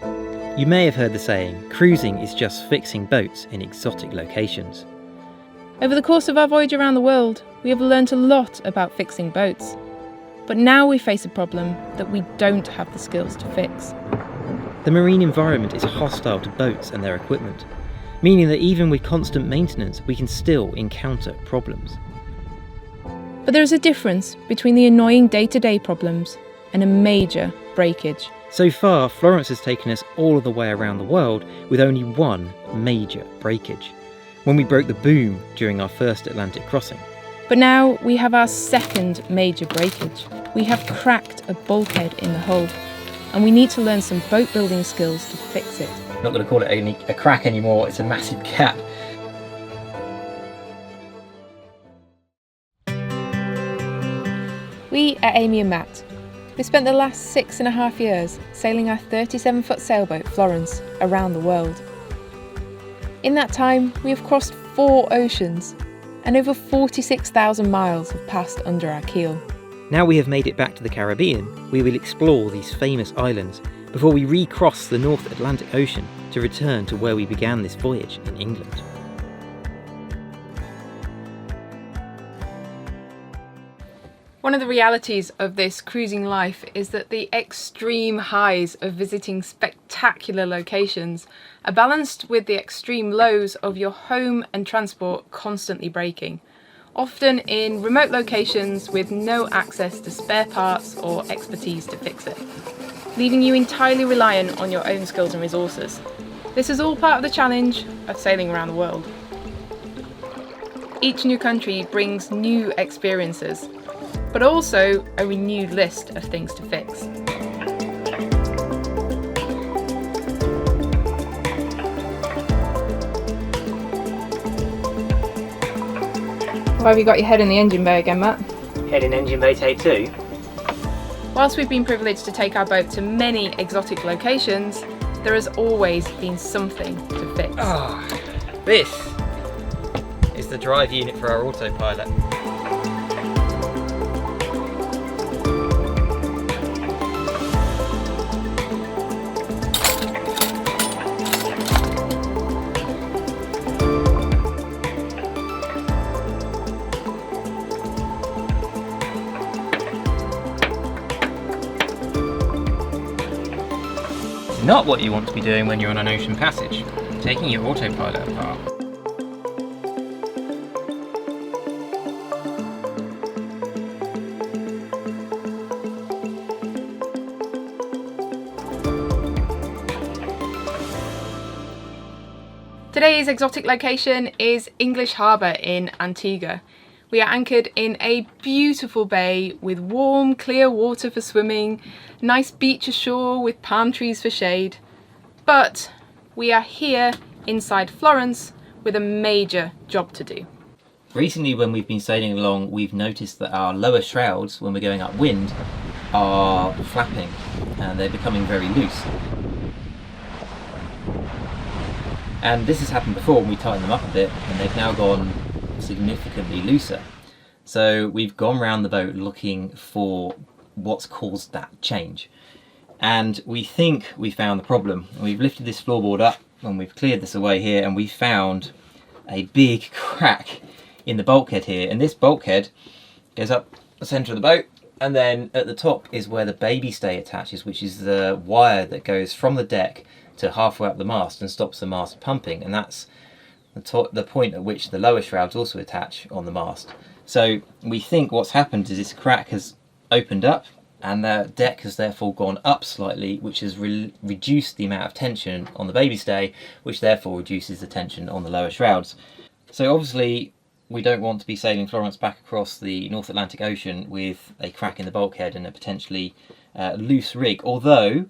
You may have heard the saying, cruising is just fixing boats in exotic locations. Over the course of our voyage around the world, we have learnt a lot about fixing boats. But now we face a problem that we don't have the skills to fix. The marine environment is hostile to boats and their equipment, meaning that even with constant maintenance, we can still encounter problems. But there is a difference between the annoying day-to-day problems and a major breakage. So far, Florence has taken us all of the way around the world with only one major breakage, when we broke the boom during our first Atlantic crossing. But now we have our second major breakage. We have cracked a bulkhead in the hull, and we need to learn some boat building skills to fix it. I'm not going to call it a crack anymore, it's a massive gap. We are Amy and Matt. We spent the last 6.5 years sailing our 37-foot sailboat Florence around the world. In that time, we have crossed 4 oceans, and over 46,000 miles have passed under our keel. Now we have made it back to the Caribbean, we will explore these famous islands before we recross the North Atlantic Ocean to return to where we began this voyage in England. One of the realities of this cruising life is that the extreme highs of visiting spectacular locations are balanced with the extreme lows of your home and transport constantly breaking, often in remote locations with no access to spare parts or expertise to fix it, leaving you entirely reliant on your own skills and resources. This is all part of the challenge of sailing around the world. Each new country brings new experiences, but also a renewed list of things to fix. Why have you got your head in the engine bay again, Matt? Head in engine bay take 2. Whilst we've been privileged to take our boat to many exotic locations, there has always been something to fix. This is the drive unit for our autopilot. Not what you want to be doing when you're on an ocean passage, taking your autopilot apart. Today's exotic location is English Harbour in Antigua. We are anchored in a beautiful bay with warm, clear water for swimming, nice beach ashore with palm trees for shade. But we are here inside Florence with a major job to do. Recently, when we've been sailing along, we've noticed that our lower shrouds, when we're going upwind, are flapping and they're becoming very loose. And this has happened before when we tightened them up a bit, and they've now gone significantly looser. So we've gone round the boat looking for what's caused that change. And we think we found the problem. We've lifted this floorboard up and we've cleared this away here, and we found a big crack in the bulkhead here. And this bulkhead goes up the centre of the boat, and then at the top is where the baby stay attaches, which is the wire that goes from the deck to halfway up the mast and stops the mast pumping, and that's the point at which the lower shrouds also attach on the mast. So we think what's happened is this crack has opened up, and the deck has therefore gone up slightly, which has reduced the amount of tension on the baby stay, which therefore reduces the tension on the lower shrouds. So obviously we don't want to be sailing Florence back across the North Atlantic Ocean with a crack in the bulkhead and a potentially loose rig, although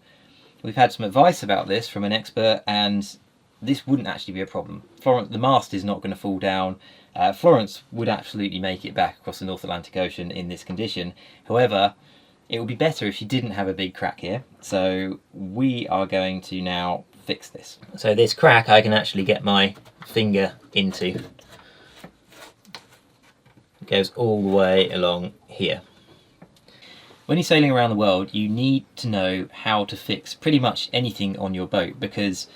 we've had some advice about this from an expert, and this wouldn't actually be a problem. Florence, the mast is not going to fall down. Florence would absolutely make it back across the North Atlantic Ocean in this condition. However, it would be better if she didn't have a big crack here. So we are going to now fix this. So this crack I can actually get my finger into. It goes all the way along here. When you're sailing around the world, you need to know how to fix pretty much anything on your boat, because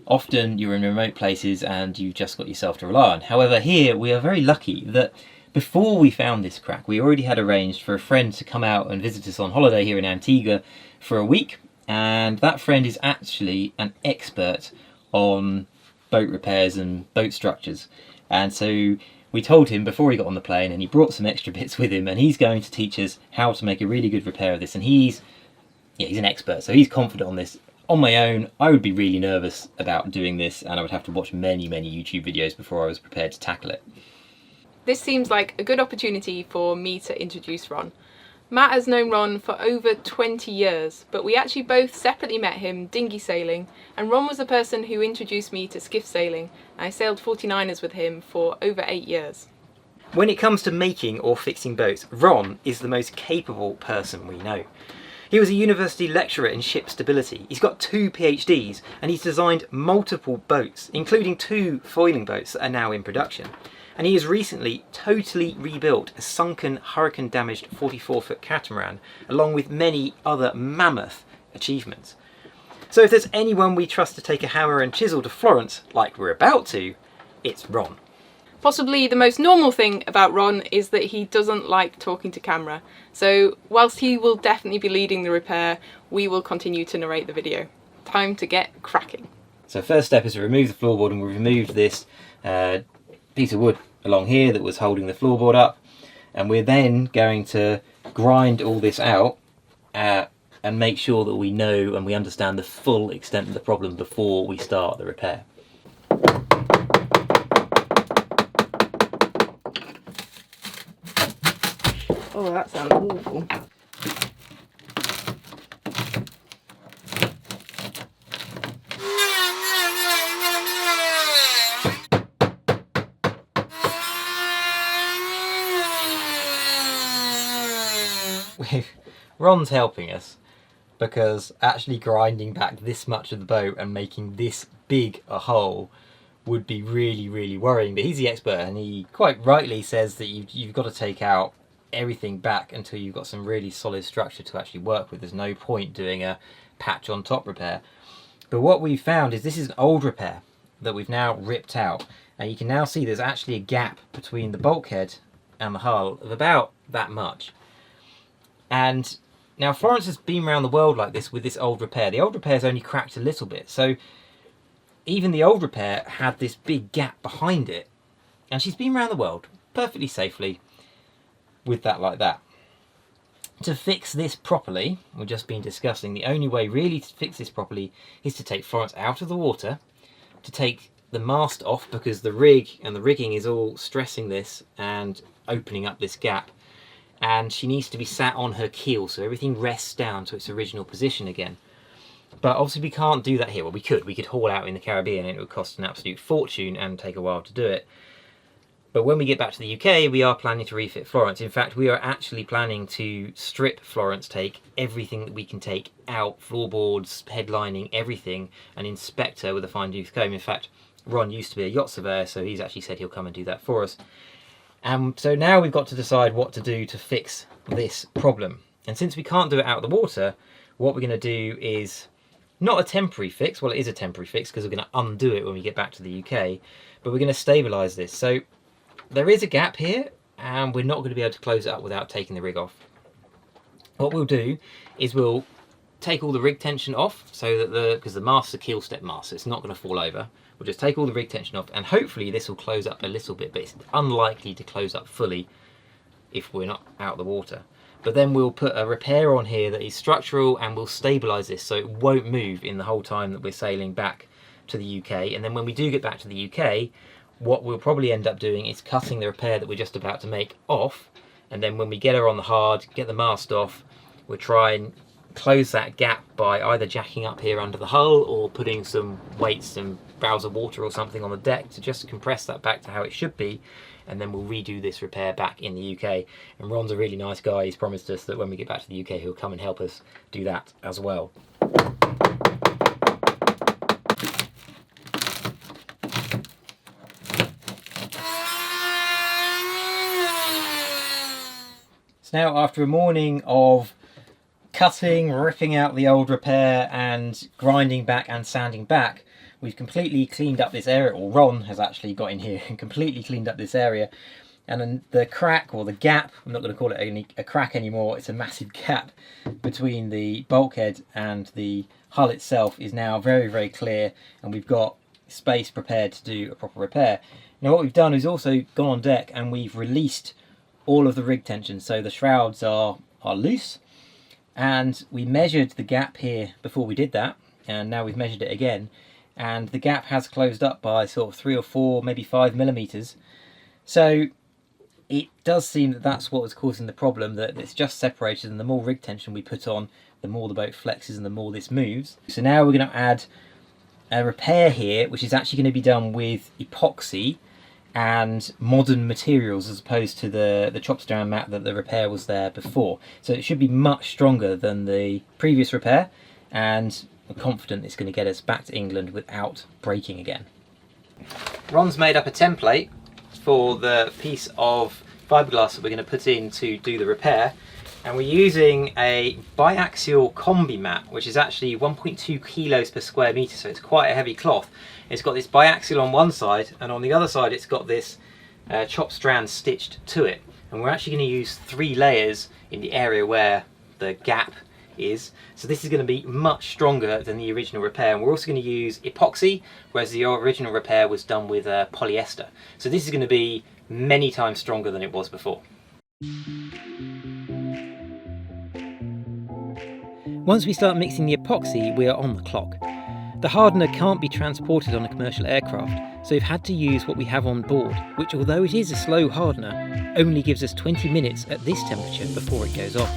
often you're in remote places and you've just got yourself to rely on. However, here we are very lucky that before we found this crack, we already had arranged for a friend to come out and visit us on holiday here in Antigua for a week, and that friend is actually an expert on boat repairs and boat structures. And so we told him before he got on the plane, and he brought some extra bits with him, and he's going to teach us how to make a really good repair of this. And he's an expert, so he's confident on this. On my own, I would be really nervous about doing this, and I would have to watch many YouTube videos before I was prepared to tackle it. This seems like a good opportunity for me to introduce Ron. Matt has known Ron for over 20 years, but we actually both separately met him dinghy sailing, and Ron was the person who introduced me to skiff sailing. I sailed 49ers with him for over 8 years. When it comes to making or fixing boats, Ron is the most capable person we know. He was a university lecturer in ship stability. He's got 2 PhDs, and he's designed multiple boats, including 2 foiling boats that are now in production. And he has recently totally rebuilt a sunken, hurricane-damaged 44-foot catamaran, along with many other mammoth achievements. So if there's anyone we trust to take a hammer and chisel to Florence, like we're about to, it's Ron. Possibly the most normal thing about Ron is that he doesn't like talking to camera. So whilst he will definitely be leading the repair, we will continue to narrate the video. Time to get cracking. So first step is to remove the floorboard, and we removed this piece of wood along here that was holding the floorboard up, and we're then going to grind all this out and make sure that we know and we understand the full extent of the problem before we start the repair. Oh, that sounds awful. Ron's helping us, because actually grinding back this much of the boat and making this big a hole would be really worrying. But he's the expert, and he quite rightly says that you've got to take out everything back until you've got some really solid structure to actually work with. There's no point doing a patch on top repair. But what we've found is this is an old repair that we've now ripped out, and you can now see there's actually a gap between the bulkhead and the hull of about that much. And now Florence has been around the world like this with this old repair. The old repair's only cracked a little bit, so even the old repair had this big gap behind it, and she's been around the world perfectly safely with that like that. To fix this properly, we've just been discussing, the only way really to fix this properly is to take Florence out of the water, to take the mast off, because the rig and the rigging is all stressing this and opening up this gap, and she needs to be sat on her keel so everything rests down to its original position again. But obviously we can't do that here. Well, we could haul out in the Caribbean, and it would cost an absolute fortune and take a while to do it. But when we get back to the UK, we are planning to refit Florence. In fact, we are actually planning to strip Florence, take everything that we can take out, floorboards, headlining, everything, and inspect her with a fine-tooth comb. In fact, Ron used to be a yacht surveyor, so he's actually said he'll come and do that for us. So now we've got to decide what to do to fix this problem. And since we can't do it out of the water, what we're going to do is not a temporary fix. Well, it is a temporary fix because we're going to undo it when we get back to the UK, but we're going to stabilise this. So there is a gap here, and we're not going to be able to close it up without taking the rig off. What we'll do is we'll take all the rig tension off, so that because the mast's a keel step mast, so it's not going to fall over. We'll just take all the rig tension off, and hopefully this will close up a little bit, but it's unlikely to close up fully if we're not out of the water. But then we'll put a repair on here that is structural, and we'll stabilise this so it won't move in the whole time that we're sailing back to the UK. And then when we do get back to the UK, what we'll probably end up doing is cutting the repair that we're just about to make off, and then when we get her on the hard, get the mast off, we'll try and close that gap by either jacking up here under the hull or putting some weights, some barrels of water or something on the deck to just compress that back to how it should be, and then we'll redo this repair back in the UK. And Ron's a really nice guy. He's promised us that when we get back to the UK, he'll come and help us do that as well. So now, after a morning of cutting, ripping out the old repair and grinding back and sanding back, we've completely cleaned up this area, or Ron has actually got in here and completely cleaned up this area. And then the crack, or the gap, I'm not going to call it a crack anymore, it's a massive gap between the bulkhead and the hull itself is now very, very clear, and we've got space prepared to do a proper repair. Now what we've done is also gone on deck and we've released all of the rig tension, so the shrouds are loose, and we measured the gap here before we did that, and now we've measured it again, and the gap has closed up by sort of 3 or 4, maybe 5 millimeters. So it does seem that that's what was causing the problem, that it's just separated, and the more rig tension we put on, the more the boat flexes and the more this moves. So now we're going to add a repair here, which is actually going to be done with epoxy and modern materials as opposed to the chop strand mat that the repair was there before. So it should be much stronger than the previous repair, and I'm confident it's going to get us back to England without breaking again. Ron's made up a template for the piece of fiberglass that we're going to put in to do the repair, and we're using a biaxial combi mat, which is actually 1.2 kilos per square metre, so it's quite a heavy cloth. It's got this biaxial on one side, and on the other side it's got this chop strand stitched to it, and we're actually going to use 3 layers in the area where the gap is, so this is going to be much stronger than the original repair. And we're also going to use epoxy, whereas the original repair was done with polyester, so this is going to be many times stronger than it was before. Once we start mixing the epoxy, we are on the clock. The hardener can't be transported on a commercial aircraft, so we've had to use what we have on board, which, although it is a slow hardener, only gives us 20 minutes at this temperature before it goes off.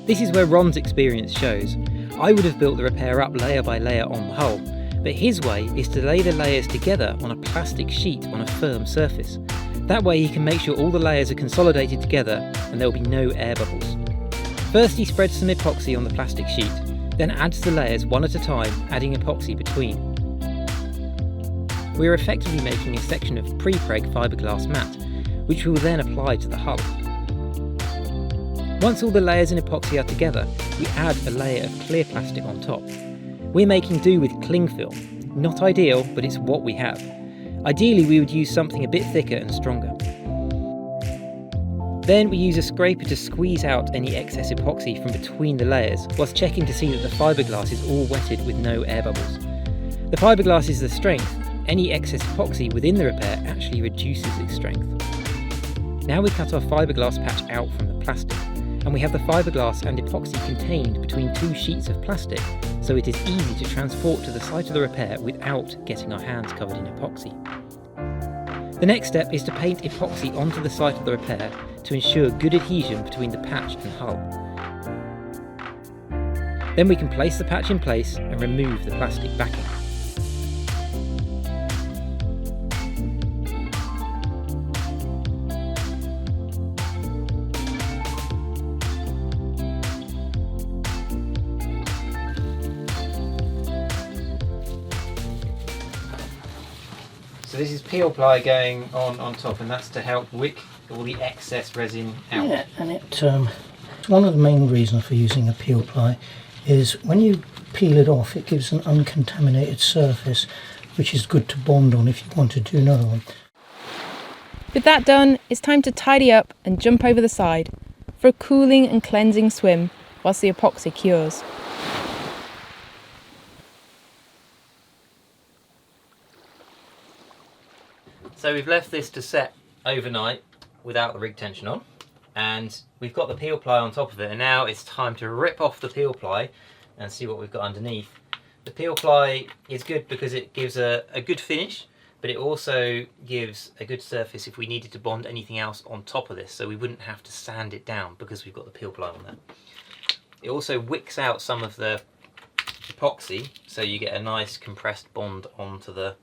This is where Ron's experience shows. I would have built the repair up layer by layer on the hull, but his way is to lay the layers together on a plastic sheet on a firm surface. That way he can make sure all the layers are consolidated together and there will be no air bubbles. First he spreads some epoxy on the plastic sheet, then adds the layers one at a time, adding epoxy between. We are effectively making a section of pre-preg fiberglass mat, which we will then apply to the hull. Once all the layers and epoxy are together, we add a layer of clear plastic on top. We're making do with cling film. Not ideal, but it's what we have. Ideally we would use something a bit thicker and stronger. Then we use a scraper to squeeze out any excess epoxy from between the layers, whilst checking to see that the fiberglass is all wetted with no air bubbles. The fiberglass is the strength. Any excess epoxy within the repair actually reduces its strength. Now we cut our fiberglass patch out from the plastic, and we have the fiberglass and epoxy contained between 2 sheets of plastic, so it is easy to transport to the site of the repair without getting our hands covered in epoxy. The next step is to paint epoxy onto the site of the repair to ensure good adhesion between the patch and hull. Then we can place the patch in place and remove the plastic backing. So this is peel ply going on top, and that's to help wick all the excess resin out. Yeah, and it's one of the main reasons for using a peel ply is when you peel it off, it gives an uncontaminated surface, which is good to bond on if you want to do another one. With that done, it's time to tidy up and jump over the side for a cooling and cleansing swim whilst the epoxy cures. So we've left this to set overnight without the rig tension on, and we've got the peel ply on top of it, and now it's time to rip off the peel ply and see what we've got underneath. The peel ply is good because it gives a good finish, but it also gives a good surface if we needed to bond anything else on top of this, so we wouldn't have to sand it down because we've got the peel ply on there. It also wicks out some of the epoxy, so you get a nice compressed bond onto the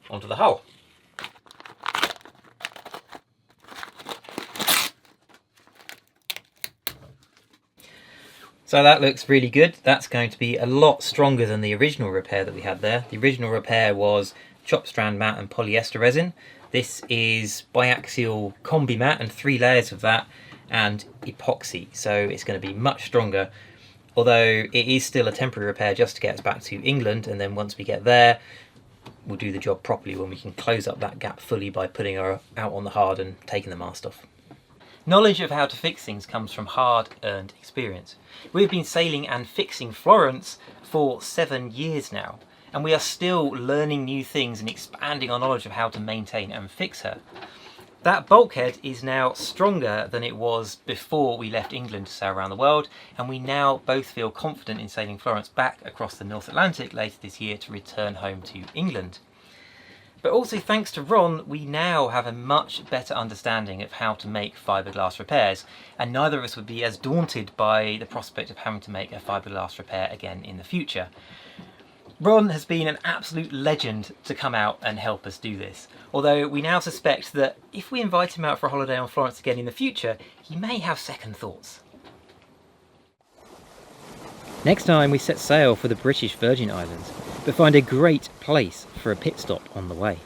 hull. So that looks really good. That's going to be a lot stronger than the original repair that we had there. The original repair was chop strand mat and polyester resin. This is biaxial combi mat and 3 layers of that, and epoxy, so it's going to be much stronger, although it is still a temporary repair just to get us back to England, and then once we get there we'll do the job properly when we can close up that gap fully by putting her out on the hard and taking the mast off. Knowledge of how to fix things comes from hard-earned experience. We've been sailing and fixing Florence for 7 years now, and we are still learning new things and expanding our knowledge of how to maintain and fix her. That bulkhead is now stronger than it was before we left England to sail around the world, and we now both feel confident in sailing Florence back across the North Atlantic later this year to return home to England. But also thanks to Ron, we now have a much better understanding of how to make fiberglass repairs, and neither of us would be as daunted by the prospect of having to make a fiberglass repair again in the future. Ron has been an absolute legend to come out and help us do this, although we now suspect that if we invite him out for a holiday on Florence again in the future, he may have second thoughts. Next time we set sail for the British Virgin Islands, but find a great place for a pit stop on the way.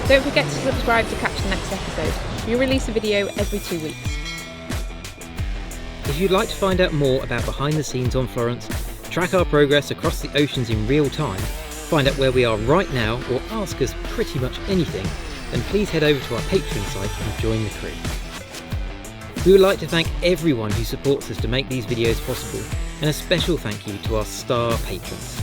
Don't forget to subscribe to catch the next episode. We release a video every 2 weeks. If you'd like to find out more about behind the scenes on Florence, track our progress across the oceans in real time, find out where we are right now, or ask us pretty much anything, then please head over to our Patreon site and join the crew. We would like to thank everyone who supports us to make these videos possible, and a special thank you to our star patrons.